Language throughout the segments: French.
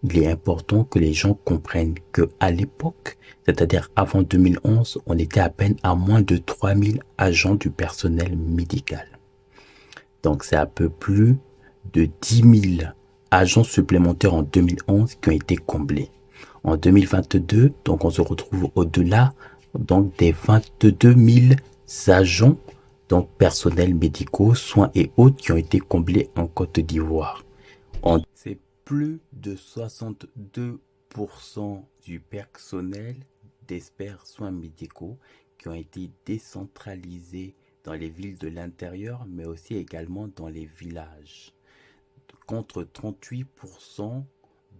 il est important que les gens comprennent que à l'époque, c'est-à-dire avant 2011, on était à peine à moins de 3000 agents du personnel médical. Donc c'est un peu plus de 10 000 agents supplémentaires en 2011 qui ont été comblés. En 2022, donc on se retrouve au-delà donc des 22 000 agents, donc personnels médicaux, soins et autres qui ont été comblés en Côte d'Ivoire. C'est plus de 62% du personnel d'experts soins médicaux qui ont été décentralisés dans les villes de l'intérieur, mais aussi également dans les villages, contre 38%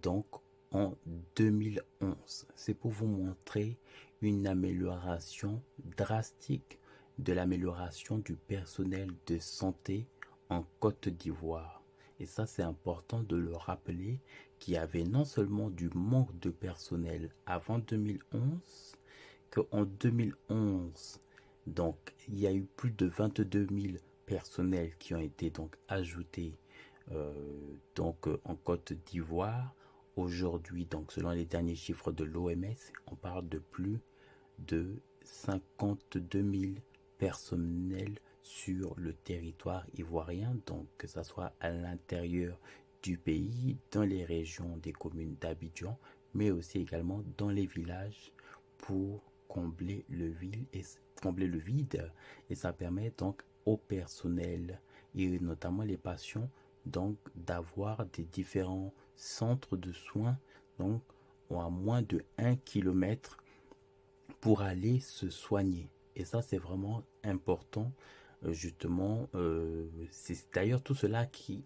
donc en 2011. C'est pour vous montrer une amélioration drastique de l'amélioration du personnel de santé en Côte d'Ivoire. Et ça, c'est important de le rappeler, qu'il y avait non seulement du manque de personnel avant 2011, qu'en 2011, donc, il y a eu plus de 22 000 personnels qui ont été donc ajoutés en Côte d'Ivoire. Aujourd'hui, donc selon les derniers chiffres de l'OMS, on parle de plus de 52 000 personnels sur le territoire ivoirien, donc que ce soit à l'intérieur du pays, dans les régions des communes d'Abidjan, mais aussi également dans les villages pour combler le vide et ça permet donc au personnel et notamment les patients donc d'avoir des différents centres de soins donc à moins de 1 km pour aller se soigner. Et ça, c'est vraiment important, justement. C'est d'ailleurs tout cela qui